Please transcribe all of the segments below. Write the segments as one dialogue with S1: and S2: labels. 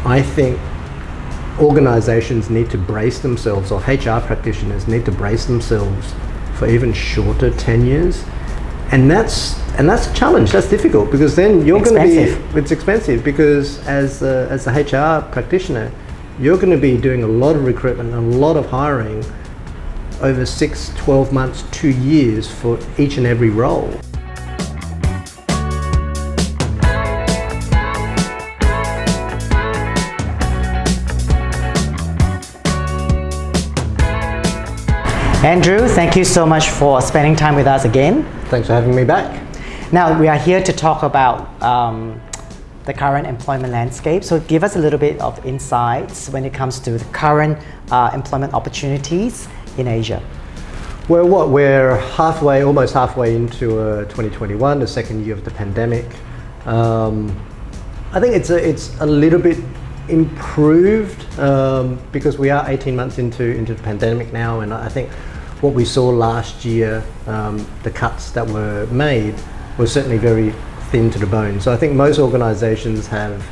S1: I think organizations need to brace themselves, or HR practitioners need to brace themselves for even shorter tenures. And that's a challenge. That's difficult, because then you're going to be, it's expensive, because as a HR practitioner, you're going to be doing a lot of recruitment and a lot of hiring over 6, 12 months, 2 years for each and every role.
S2: Andrew, thank you so much for spending time with us again.
S1: Thanks for having me back.
S2: Now, we are here to talk about the current employment landscape. So give us a little bit of insights when it comes to the current employment opportunities in Asia.
S1: Well, we're almost halfway into 2021, the second year of the pandemic. I think it's a little bit improved because we are 18 months into the pandemic now, and I think what we saw last year, the cuts that were made, were certainly very thin to the bone. So I think most organisations have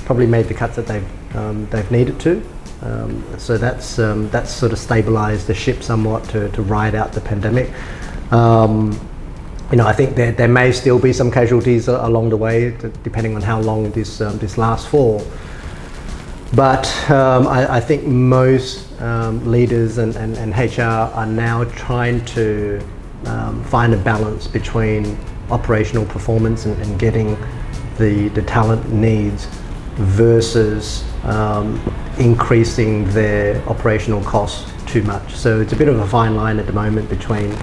S1: probably made the cuts that they've needed to. So that's sort of stabilised the ship somewhat to ride out the pandemic. I think there may still be some casualties along the way, depending on how long this lasts for. But I think most leaders and HR are now trying to find a balance between operational performance and getting the talent needs versus increasing their operational costs too much. So it's a bit of a fine line at the moment between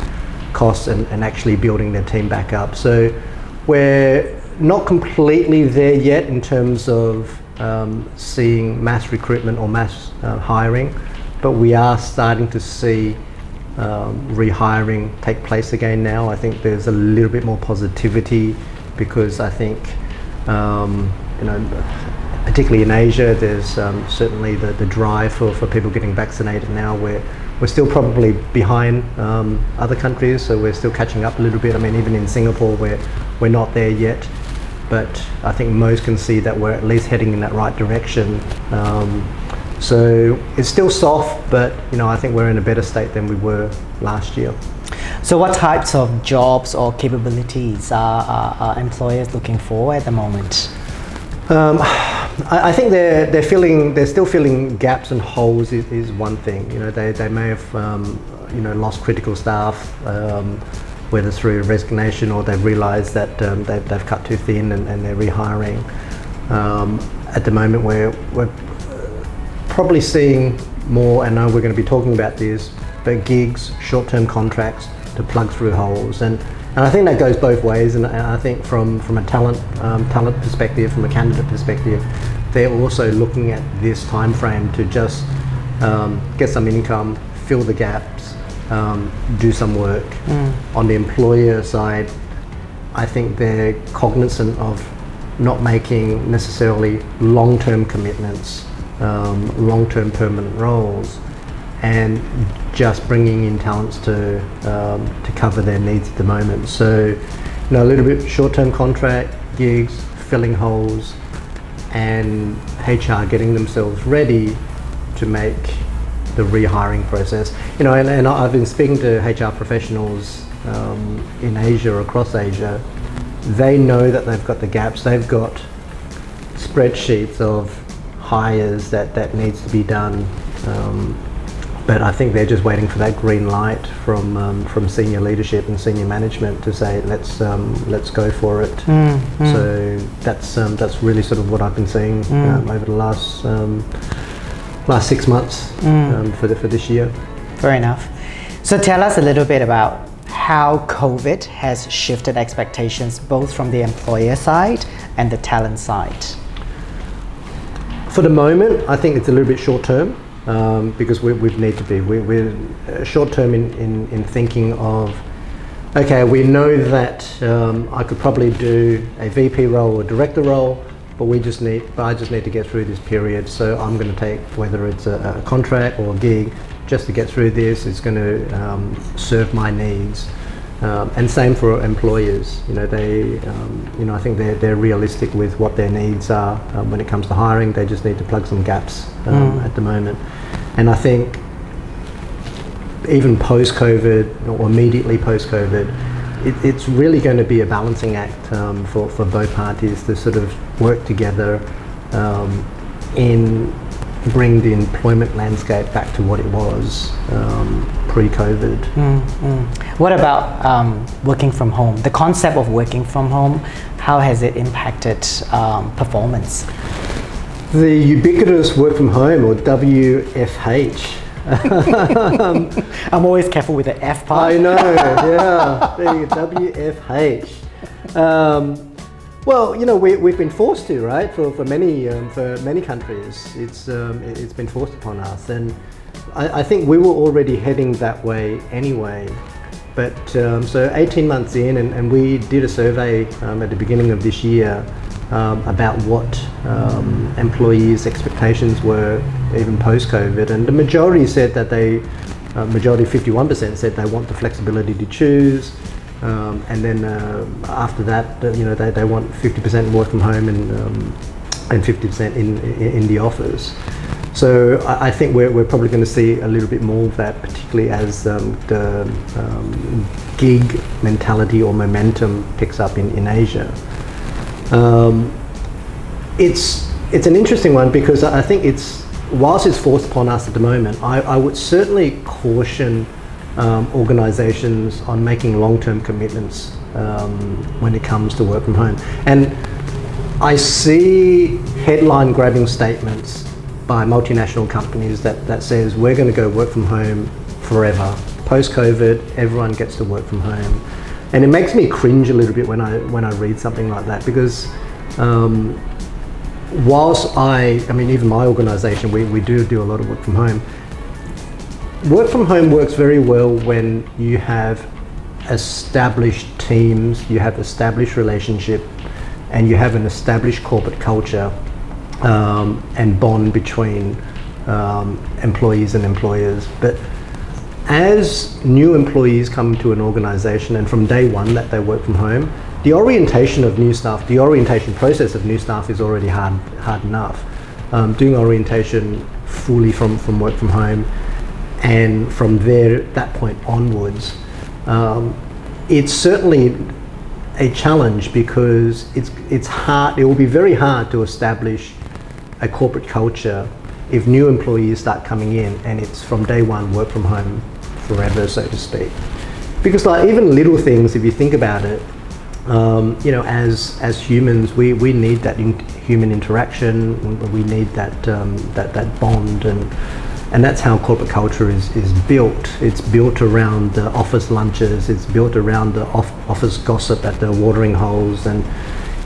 S1: costs and actually building their team back up. So we're not completely there yet in terms of seeing mass recruitment or mass hiring, but we are starting to see rehiring take place again now. I think there's a little bit more positivity, because I think particularly in Asia, there's certainly the drive for people getting vaccinated now. We're still probably behind other countries, so we're still catching up a little bit. I mean, even in Singapore, we're not there yet. But I think most can see that we're at least heading in that right direction. So it's still soft, but I think we're in a better state than we were last year.
S2: So what types of jobs or capabilities are employers looking for at the moment?
S1: I think they're still filling gaps and holes is one thing. They may have lost critical staff, whether through resignation or they've realised that they've cut too thin and they're rehiring. At the moment, we're probably seeing more, and I know we're going to be talking about this, but gigs, short-term contracts to plug through holes, and I think that goes both ways. And I think from a talent perspective, from a candidate perspective, they're also looking at this time frame to just get some income, fill the gaps, do some work. On the employer side, I think they're cognizant of not making necessarily long-term commitments, long-term permanent roles, and just bringing in talents to cover their needs at the moment. So, a little bit short-term contract, gigs, filling holes, and HR getting themselves ready to make the rehiring process. And I've been speaking to HR professionals in Asia, across Asia. They know that they've got the gaps. They've got spreadsheets of hires that needs to be done. But I think they're just waiting for that green light from senior leadership and senior management to say, let's go for it. So that's really sort of what I've been seeing over the last 6 months for this year.
S2: Fair enough. So tell us a little bit about how COVID has shifted expectations both from the employer side and the talent side.
S1: For the moment, I think it's a little bit short term. Because we need to be. We're short term in thinking of, okay, we know that I could probably do a VP role or director role, but I just need to get through this period. So I'm going to take, whether it's a contract or a gig, just to get through this. It's going to serve my needs. And same for employers. I think they're realistic with what their needs are when it comes to hiring. They just need to plug some gaps at the moment. And I think even post-COVID or immediately post-COVID, it's really going to be a balancing act for both parties to sort of work together in bring the employment landscape back to what it was pre-COVID.
S2: What about working from home? The concept of working from home, how has it impacted performance?
S1: The ubiquitous work from home, or WFH.
S2: I'm always careful with the F part.
S1: I know, yeah. There you go, WFH. Well, we've been forced to, right? For many countries, it's been forced upon us, and I think we were already heading that way anyway. But so 18 months in, and we did a survey at the beginning of this year about what employees' expectations were even post-COVID, and the majority said that majority 51% said they want the flexibility to choose. And then after that, they want 50% work from home and 50% in the office. So I think we're probably going to see a little bit more of that, particularly as the gig mentality or momentum picks up in Asia. It's an interesting one because I think whilst it's forced upon us at the moment, I would certainly caution organizations on making long-term commitments when it comes to work from home. And I see headline-grabbing statements by multinational companies that says we're going to go work from home forever. Post-COVID, everyone gets to work from home. And it makes me cringe a little bit when I read something like that, because whilst I mean, even my organization, we do a lot of work from home. Work from home works very well when you have established teams, you have established relationship, and you have an established corporate culture and bond between employees and employers. But as new employees come to an organization, and from day one that they work from home, the orientation of new staff, the orientation process of new staff is already hard enough. Doing orientation fully from work from home, and from that point onwards, it's certainly a challenge, because it's hard. It will be very hard to establish a corporate culture if new employees start coming in and it's from day one work from home forever, so to speak. Because even little things, if you think about it, as humans, we need that human interaction. We need that bond, and that's how corporate culture is built. It's built around the office lunches. It's built around the office gossip at the watering holes. And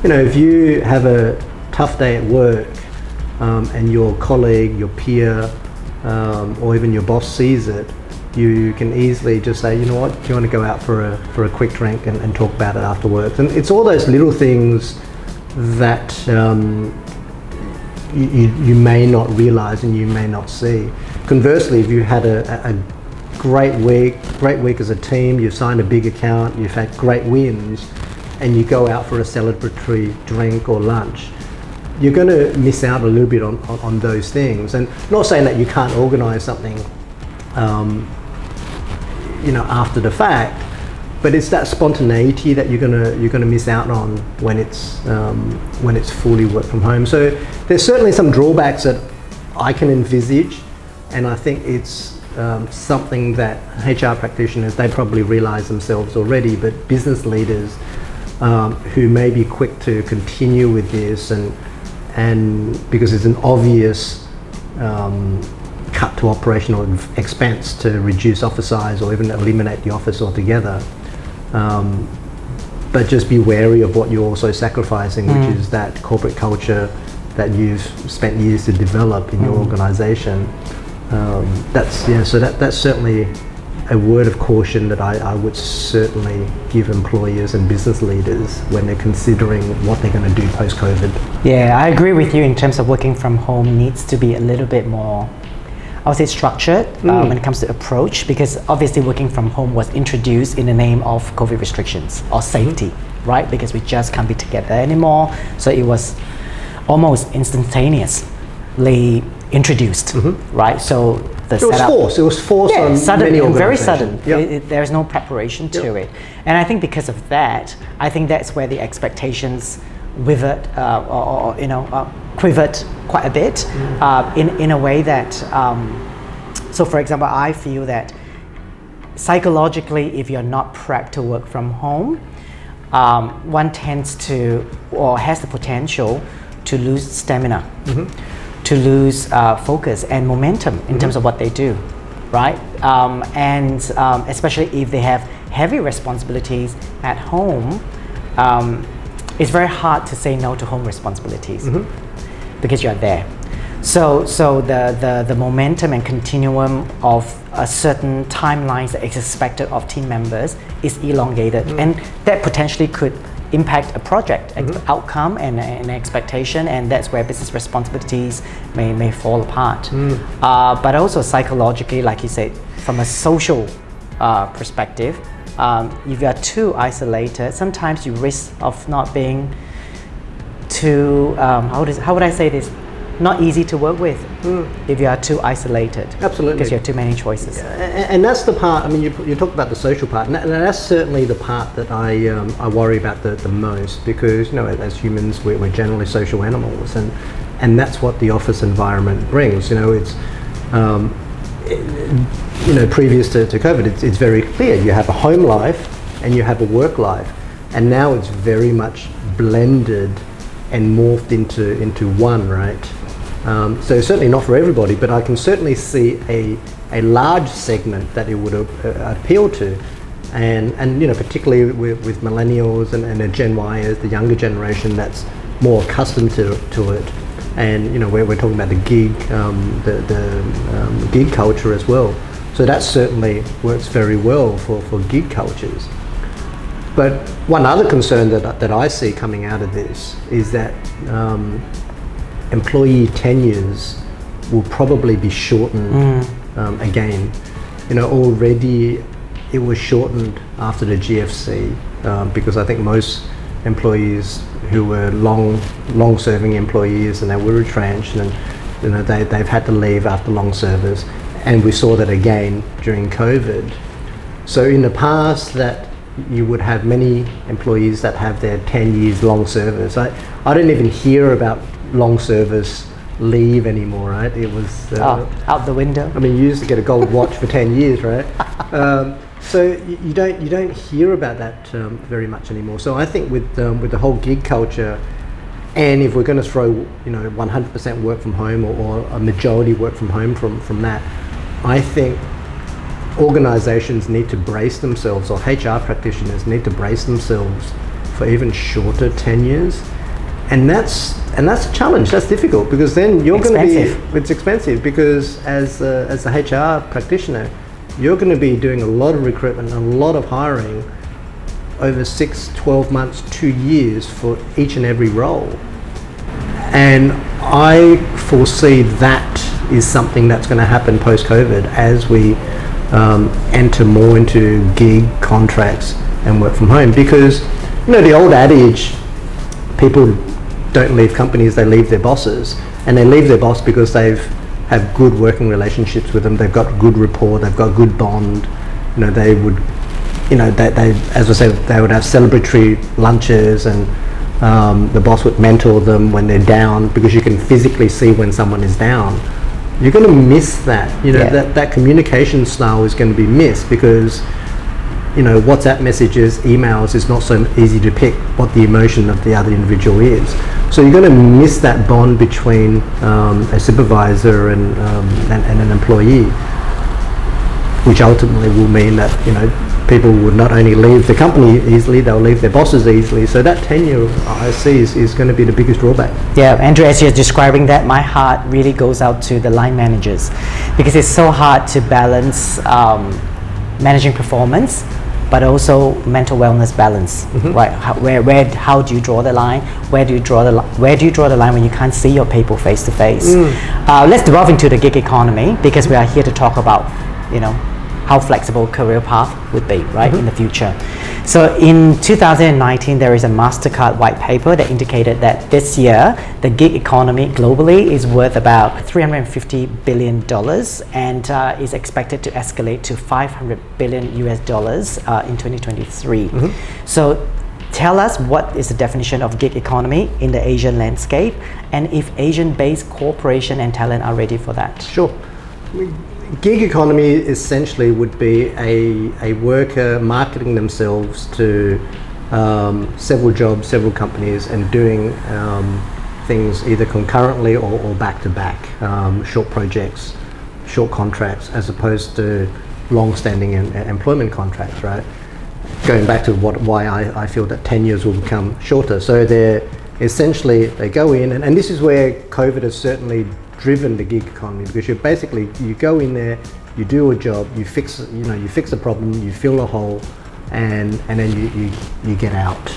S1: if you have a tough day at work, and your colleague, your peer, or even your boss sees it, you can easily just say, you know what, do you want to go out for a quick drink and talk about it afterwards? And it's all those little things that you may not realize and you may not see. Conversely, if you had a great week as a team, you've signed a big account, you've had great wins, and you go out for a celebratory drink or lunch, you're going to miss out a little bit on those things. And not saying that you can't organize something after the fact, but it's that spontaneity that you're gonna miss out on when it's fully work from home. So there's certainly some drawbacks that I can envisage, and I think it's something that HR practitioners, they probably realize themselves already, but business leaders who may be quick to continue with this, and because it's an obvious cut to operational expense to reduce office size or even eliminate the office altogether. But just be wary of what you're also sacrificing, which is that corporate culture that you've spent years to develop in your organization. That's certainly a word of caution that I would certainly give employers and business leaders when they're considering what they're going to do post-COVID.
S2: Yeah, I agree with you in terms of working from home needs to be a little bit more, I would say structured when it comes to approach, because obviously working from home was introduced in the name of COVID restrictions or safety, right? Because we just can't be together anymore. So it was almost instantaneously introduced, right? So the
S1: It was
S2: setup,
S1: forced. It was forced on
S2: sudden,
S1: many
S2: very
S1: organizations.
S2: sudden. There's no preparation to it, and I think because of that, I think that's where the expectations withered or quivered quite a bit in a way that. So, for example, I feel that psychologically, if you're not prepped to work from home, one tends to or has the potential to lose stamina. To lose focus and momentum in terms of what they do, right? And especially if they have heavy responsibilities at home, it's very hard to say no to home responsibilities because you're there. So the momentum and continuum of a certain timelines that is expected of team members is elongated, and that potentially could impact a project outcome and expectation, and that's where business responsibilities may fall apart. But also psychologically, like you said, from a social perspective, if you are too isolated, sometimes you risk of not being too, how would I say this? Not easy to work with if you are too isolated.
S1: Absolutely.
S2: Because you have too many choices.
S1: And that's the part, I mean, you talk about the social part, and that's certainly the part that I worry about the most, because, as humans, we're generally social animals, and that's what the office environment brings. It's, previous to COVID, it's very clear. You have a home life and you have a work life, and now it's very much blended and morphed into one, right? So certainly not for everybody, but I can certainly see a large segment that it would appeal to, and particularly with millennials and the Gen Y as the younger generation that's more accustomed to it, and we're talking about the gig gig culture as well. So that certainly works very well for gig cultures. But one other concern that I see coming out of this is that employee tenures will probably be shortened again. Already it was shortened after the GFC because I think most employees who were long-serving employees and they were retrenched, and they've had to leave after long service, and we saw that again during COVID. So in the past, that you would have many employees that have their 10 years long service. I don't even hear about long service leave anymore, right? It was
S2: out the window.
S1: I mean, you used to get a gold watch for 10 years, right? So you don't hear about that very much anymore. So I think with the whole gig culture, and if we're going to throw 100% work from home or a majority work from home from that, I think organizations need to brace themselves, or HR practitioners need to brace themselves for even shorter tenures. And that's a challenge. That's difficult, because then you're going to be, it's expensive, because as a HR practitioner, you're going to be doing a lot of recruitment and a lot of hiring over 6, 12 months, 2 years for each and every role. And I foresee that is something that's going to happen post-COVID as we enter more into gig contracts and work from home, because the old adage, people don't leave companies, they leave their bosses, and they leave their boss because they've have good working relationships with them, they've got good rapport, they've got good bond. They would, they as I said, they would have celebratory lunches, and the boss would mentor them when they're down, because you can physically see when someone is down. You're going to miss that. That communication style is going to be missed, because WhatsApp messages, emails is not so easy to pick what the emotion of the other individual is. So you're going to miss that bond between a supervisor and an employee, which ultimately will mean that people would not only leave the company easily, they'll leave their bosses easily. So that tenure, I see, is going to be the biggest drawback.
S2: Yeah, Andrew, as you're describing that, my heart really goes out to the line managers, because it's so hard to balance managing performance but also mental wellness balance, right? How do you draw the line? Where do you draw the line when you can't see your people face to face? Let's delve into the gig economy, because we are here to talk about, how flexible career path would be, right, in the future. So in 2019, there is a MasterCard white paper that indicated that this year, the gig economy globally is worth about $350 billion and is expected to escalate to $500 billion US dollars in 2023. So tell us, what is the definition of gig economy in the Asian landscape, and if Asian-based corporation and talent are ready for that?
S1: Sure. Gig economy essentially would be a worker marketing themselves to several jobs, several companies, and doing things either concurrently or back to back, short projects, short contracts, as opposed to long-standing employment contracts, right? Going back to why I feel that 10 years will become shorter. So they go in, and this is where COVID has certainly driven the gig economy, because you go in there, you do a job, you fix a problem, you fill a hole, and then you get out.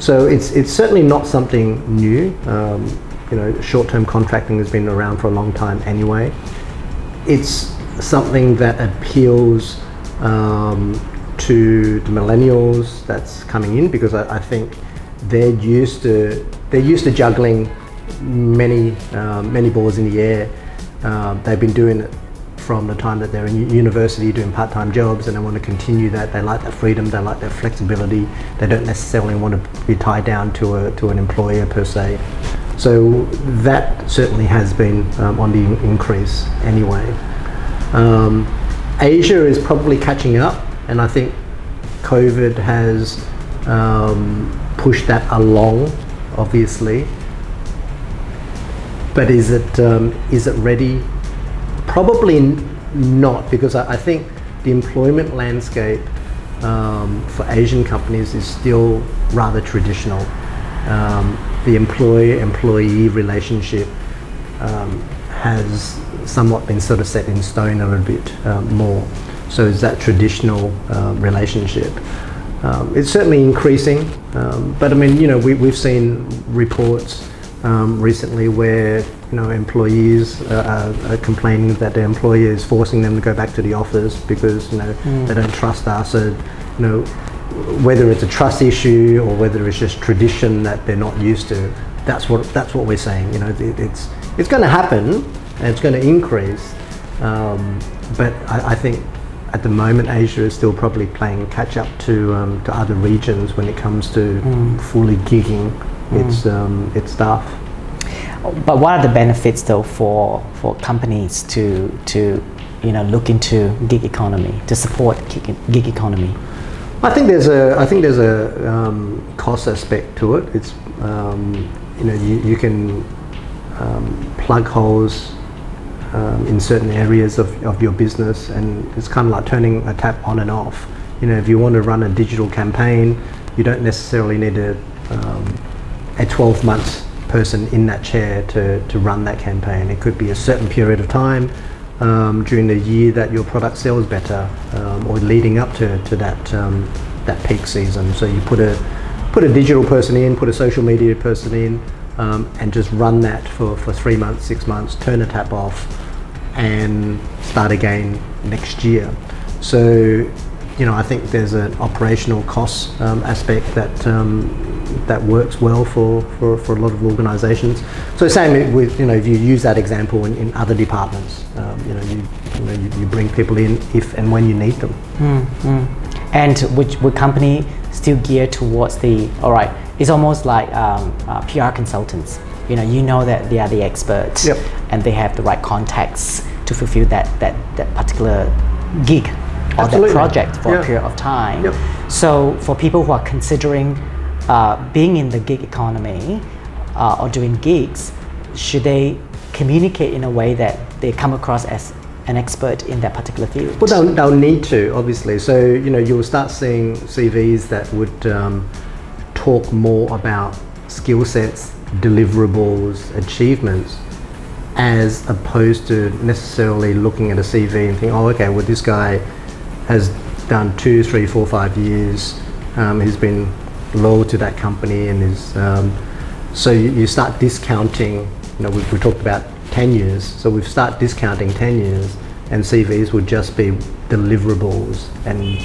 S1: So it's certainly not something new. Short-term contracting has been around for a long time anyway. It's something that appeals to the millennials that's coming in, because I think they're used to juggling many balls in the air. They've been doing it from the time that they're in university, doing part-time jobs, and they want to continue that. They like that freedom, they like that flexibility. They don't necessarily want to be tied down to an employer per se. So that certainly has been on the increase anyway. Asia is probably catching up, and I think COVID has pushed that along, obviously. But is it ready? Probably not, because I think the employment landscape for Asian companies is still rather traditional. The employer-employee relationship has somewhat been sort of set in stone a little bit more. So is that traditional relationship. It's certainly increasing, but I mean, we've seen reports recently where employees are complaining that their employer is forcing them to go back to the office because they don't trust us. So whether it's a trust issue or whether it's just tradition that they're not used to, that's what we're saying. It's going to happen and it's going to increase, but I think at the moment Asia is still probably playing catch up to other regions when it comes to fully gigging its staff.
S2: But what are the benefits though for companies to look into gig economy, to support gig economy?
S1: I think there's a cost aspect to it. It's you can plug holes in certain areas of your business, and it's kind of like turning a tap on and off. If you want to run a digital campaign, you don't necessarily need a 12-month person in that chair to run that campaign. It could be a certain period of time during the year that your product sells better, or leading up to that peak season. So you put a digital person in, put a social media person in, and just run that for 3 months, 6 months, turn the tap off, and start again next year. So I think there's an operational cost aspect that works well for a lot of organisations. So same with if you use that example in other departments, you bring people in if and when you need them.
S2: And would company still gear towards it's almost like PR consultants. You know that they are the experts,
S1: yep,
S2: and they have the right contacts to fulfill that particular gig or
S1: Absolutely.
S2: that project for
S1: Yeah.
S2: a period of time.
S1: Yep.
S2: So for people who are considering being in the gig economy or doing gigs, should they communicate in a way that they come across as an expert in that particular field?
S1: Well, they'll need to, obviously. So you'll start seeing CVs that would talk more about skill sets, deliverables, achievements, as opposed to necessarily looking at a CV and thinking, oh, okay, well, this guy has done 2, 3, 4, 5 years. He's been loyal to that company, and is so you start discounting. We talked about 10 years, so we start discounting 10 years, and CVs would just be deliverables and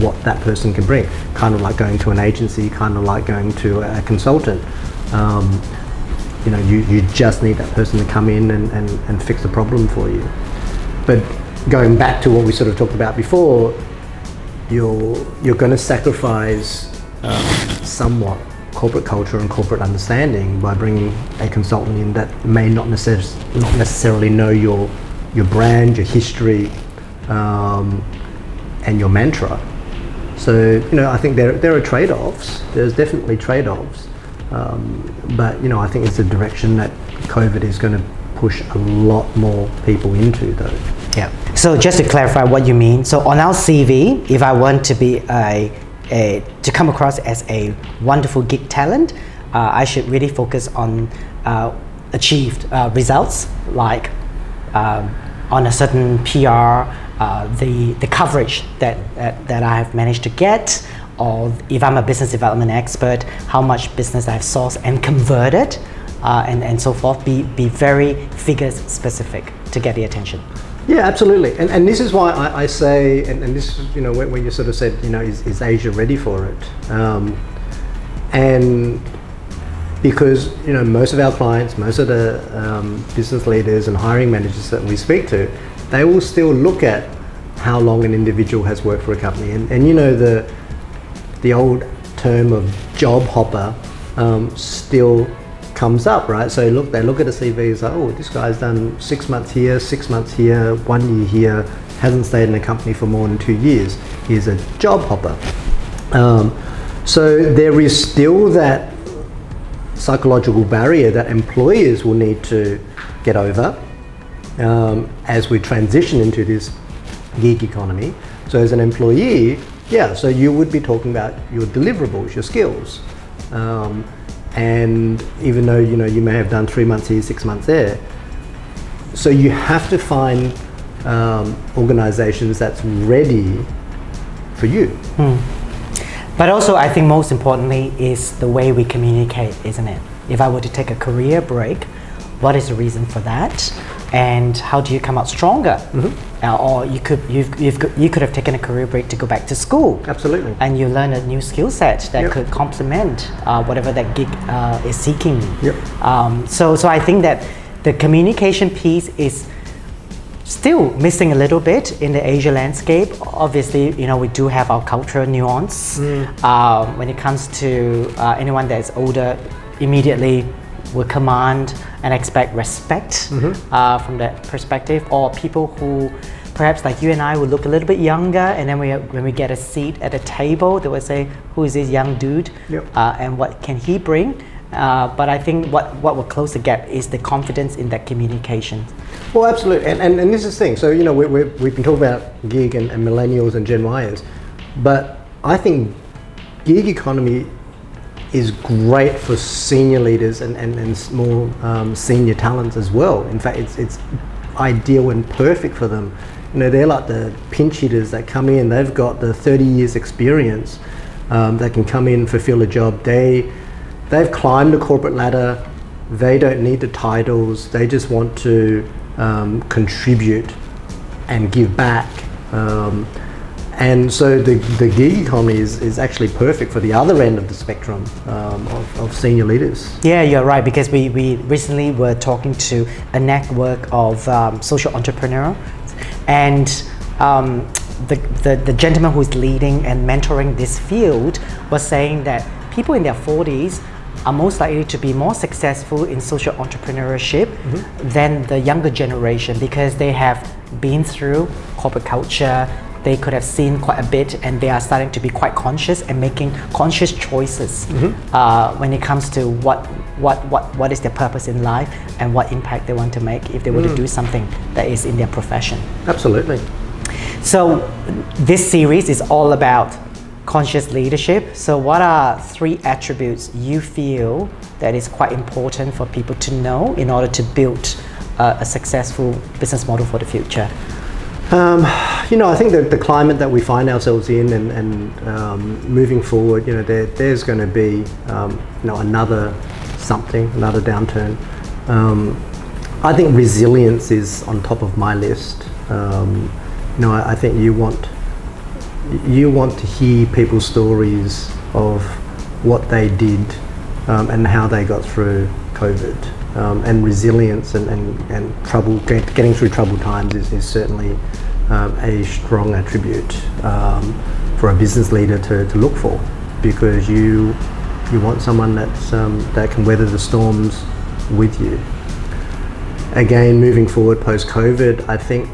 S1: what that person can bring. Kind of like going to an agency, kind of like going to a consultant. You just need that person to come in and fix the problem for you. But going back to what we sort of talked about before, you're going to sacrifice somewhat corporate culture and corporate understanding by bringing a consultant in that may not necessarily know your brand, your history, and your mantra. So I think there are trade-offs. There's definitely trade-offs, but I think it's a direction that COVID is going to push a lot more people into, though.
S2: Yeah. So just to clarify what you mean, so on our CV, if I want to be to come across as a wonderful gig talent, I should really focus on achieved results, like on a certain PR, the coverage that I have managed to get, or if I'm a business development expert, how much business I've sourced and converted, and so forth. Be very figures specific to get the attention.
S1: Yeah, absolutely, and this is why I say, and this is when you sort of said is Asia ready for it, and because most of our clients, most of the business leaders and hiring managers that we speak to, they will still look at how long an individual has worked for a company, and the old term of job hopper still comes up, right? So they look at a CV, it's like, oh, this guy's done 6 months here, 6 months here, 1 year here, hasn't stayed in a company for more than 2 years. He's a job hopper. So there is still that psychological barrier that employers will need to get over as we transition into this gig economy. So as an employee, so you would be talking about your deliverables, your skills. And even though you may have done 3 months here, 6 months there, so you have to find organizations that's ready for you.
S2: But also, I think most importantly is the way we communicate, isn't it? If I were to take a career break, what is the reason for that, and how do you come out stronger? Or you could have taken a career break to go back to school.
S1: Absolutely.
S2: And you learn a new skill set that could complement whatever that gig is seeking. So I think that the communication piece is still missing a little bit in the Asia landscape. Obviously, we do have our cultural nuance. When it comes to anyone that is older, immediately will command and expect respect from that perspective, or people who perhaps like you and I will look a little bit younger, and then when we get a seat at a table, they will say, who is this young dude, and what can he bring? But I think what will close the gap is the confidence in that communication.
S1: Well, absolutely, and this is the thing. So we've been talking about gig and millennials and Gen Yers, but I think gig economy is great for senior leaders and more senior talents as well. In fact, it's ideal and perfect for them. They're like the pinch hitters that come in. They've got the 30 years experience that can come in, fulfill a job. They've climbed the corporate ladder. They don't need the titles. They just want to contribute and give back. And so the gig economy is actually perfect for the other end of the spectrum of senior leaders. Yeah,
S2: you're right, because we recently were talking to a network of social entrepreneurs, and the gentleman who's leading and mentoring this field was saying that people in their 40s are most likely to be more successful in social entrepreneurship than the younger generation, because they have been through corporate culture. They could have seen quite a bit, and they are starting to be quite conscious and making conscious choices when it comes to what is their purpose in life and what impact they want to make if they were to do something that is in their profession.
S1: Absolutely.
S2: So this series is all about conscious leadership. So what are 3 attributes you feel that is quite important for people to know in order to build a successful business model for the future?
S1: I think that the climate that we find ourselves in and moving forward, there's going to be, another downturn. I think resilience is on top of my list. I think you want to hear people's stories of what they did and how they got through COVID. And resilience and trouble, getting through troubled times is certainly a strong attribute for a business leader to look for, because you want someone that can weather the storms with you. Again, moving forward post-COVID, I think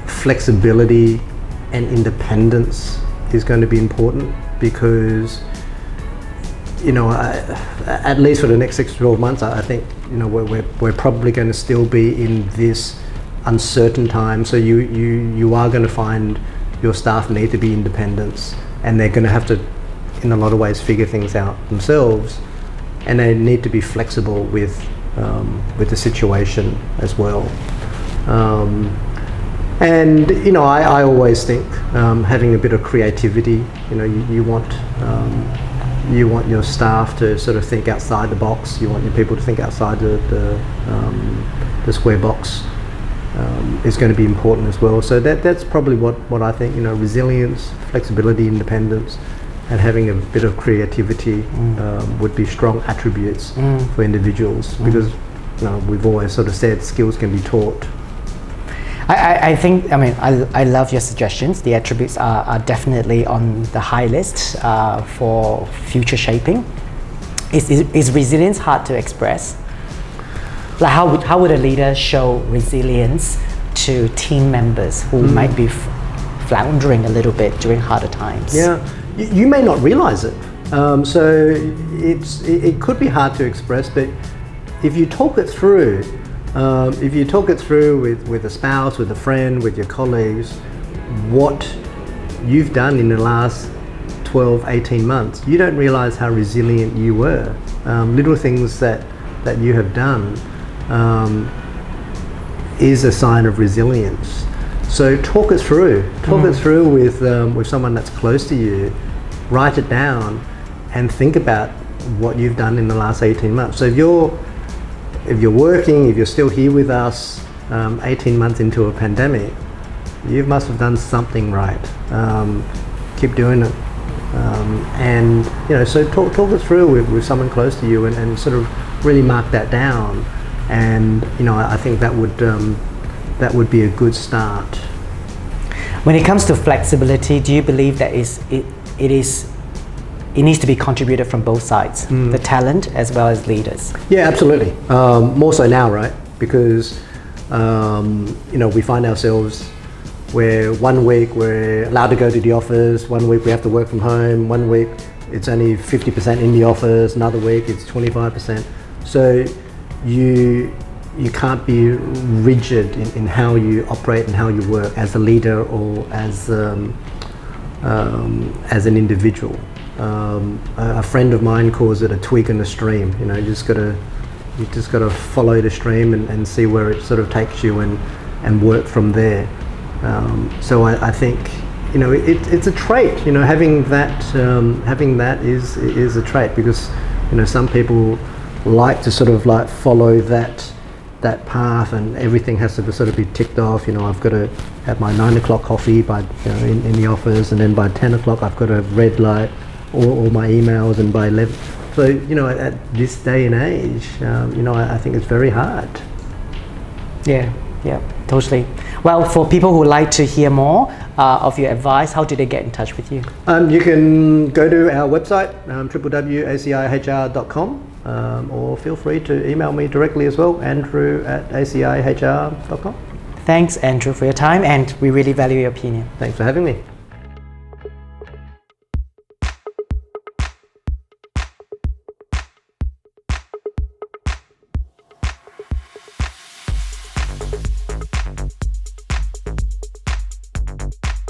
S1: flexibility and independence is going to be important, because at least for the next 6 to 12 months, I think we're probably going to still be in this uncertain time. So you are going to find your staff need to be independent, and they're going to have to, in a lot of ways, figure things out themselves, and they need to be flexible with the situation as well. I always think having a bit of creativity. You want your staff to sort of think outside the box. You want your people to think outside the square box. Is going to be important as well. So that's probably what I think. Resilience, flexibility, independence, and having a bit of creativity would be strong attributes for individuals, because we've always sort of said skills can be taught.
S2: I love your suggestions. The attributes are definitely on the high list for future shaping. Is resilience hard to express? Like how would a leader show resilience to team members who might be floundering a little bit during harder times?
S1: Yeah, you may not realize it. So it could be hard to express, but if you talk it through, with a spouse, with a friend, with your colleagues, what you've done in the last 12, 18 months, you don't realize how resilient you were. Little things that you have done is a sign of resilience. So talk it through. Talk it through with someone that's close to you. Write it down and think about what you've done in the last 18 months. So if you're working, if you're still here with us 18 months into a pandemic, you must have done something right. Keep doing it. So talk it through with someone close to you and sort of really mark that down. And I think that would be a good start.
S2: When it comes to flexibility, do you believe that it needs to be contributed from both sides, the talent as well as leaders?
S1: Yeah, absolutely. More so now, right? Because we find ourselves where 1 week we're allowed to go to the office, 1 week we have to work from home, 1 week it's only 50% in the office, another week it's 25%. So you can't be rigid in how you operate and how you work as a leader or as an individual. A friend of mine calls it a twig in the stream. You just got to follow the stream and see where it sort of takes you and work from there. So I think it's a trait. Having that is a trait, because some people like to sort of like follow that path, and everything has to sort of be ticked off. I've got to have my 9 o'clock coffee by in the office, and then by 10 o'clock I've got to red light all my emails, and by 11. So at this day and age, I think it's very hard.
S2: Yeah, totally. Well, for people who would like to hear more of your advice, how do they get in touch with you?
S1: You can go to our website, www.acihr.com, or feel free to email me directly as well, andrew@acihr.com.
S2: Thanks, Andrew, for your time, and we really value your opinion.
S1: Thanks for having me.